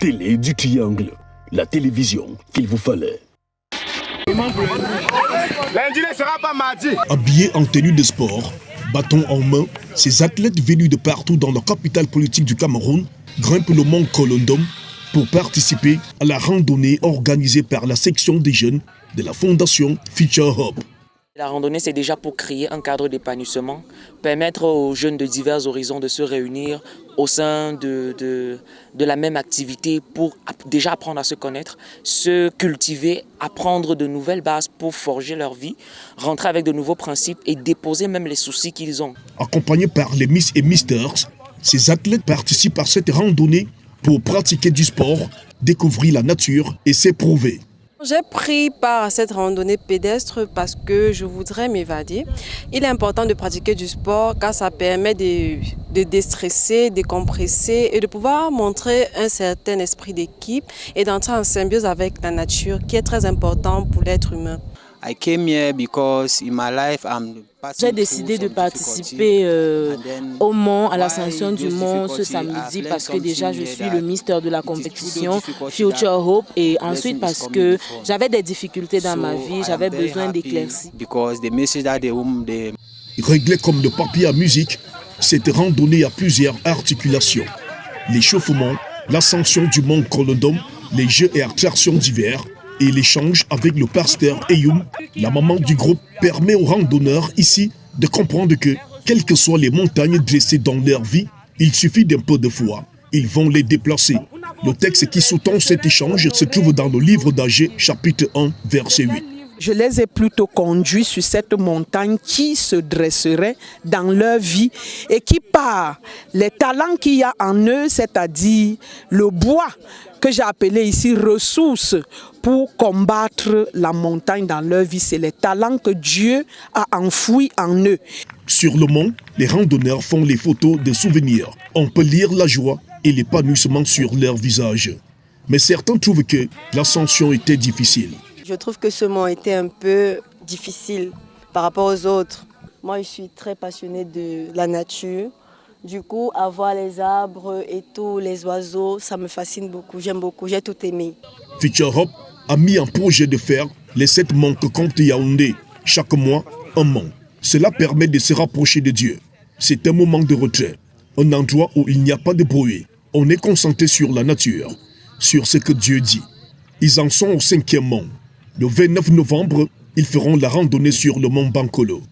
télé du triangle, la télévision qu'il vous fallait. Lundi ne sera pas mardi. Habillés en tenue de sport, bâton en main, ces athlètes venus de partout dans la capitale politique du Cameroun grimpent le mont Kolondom pour participer à la randonnée organisée par la section des jeunes de la fondation Future Hope. La randonnée, c'est déjà pour créer un cadre d'épanouissement, permettre aux jeunes de divers horizons de se réunir au sein de la même activité pour déjà apprendre à se connaître, se cultiver, apprendre de nouvelles bases pour forger leur vie, rentrer avec de nouveaux principes et déposer même les soucis qu'ils ont. Accompagnés par les Miss et Misters, ces athlètes participent à cette randonnée pour pratiquer du sport, découvrir la nature et s'éprouver. J'ai pris part à cette randonnée pédestre parce que je voudrais m'évader. Il est important de pratiquer du sport car ça permet de déstresser, décompresser et de pouvoir montrer un certain esprit d'équipe et d'entrer en symbiose avec la nature qui est très important pour l'être humain. J'ai décidé de participer au mont, à l'ascension du mont ce samedi parce que déjà je suis le mister de la compétition Future Hope et ensuite parce que j'avais des difficultés dans ma vie, j'avais besoin d'éclaircies. Réglée comme le papier à musique, cette randonnée a plusieurs articulations. L'échauffement, l'ascension du mont Kolondom, les jeux et attractions divers, et l'échange avec le pasteur Eyoum, la maman du groupe, permet aux randonneurs ici de comprendre que, quelles que soient les montagnes dressées dans leur vie, il suffit d'un peu de foi. Ils vont les déplacer. Le texte qui sous-tend cet échange se trouve dans le livre d'Agé, chapitre 1, verset 8. Je les ai plutôt conduits sur cette montagne qui se dresserait dans leur vie et qui, par les talents qu'il y a en eux, c'est-à-dire le bois que j'ai appelé ici ressources pour combattre la montagne dans leur vie, c'est les talents que Dieu a enfouis en eux. Sur le mont, les randonneurs font les photos de souvenirs. On peut lire la joie et l'épanouissement sur leur visage. Mais certains trouvent que l'ascension était difficile. Je trouve que ce mont était un peu difficile par rapport aux autres. Moi, je suis très passionnée de la nature. Du coup, avoir les arbres et tous les oiseaux, ça me fascine beaucoup. J'aime beaucoup, j'ai tout aimé. Future Hope a mis en projet de faire les 7 monts que compte Yaoundé. Chaque mois, un mont. Cela permet de se rapprocher de Dieu. C'est un moment de retrait, un endroit où il n'y a pas de bruit. On est concentré sur la nature, sur ce que Dieu dit. Ils en sont au 5e mont. Le 29 novembre, ils feront la randonnée sur le mont Bankolo.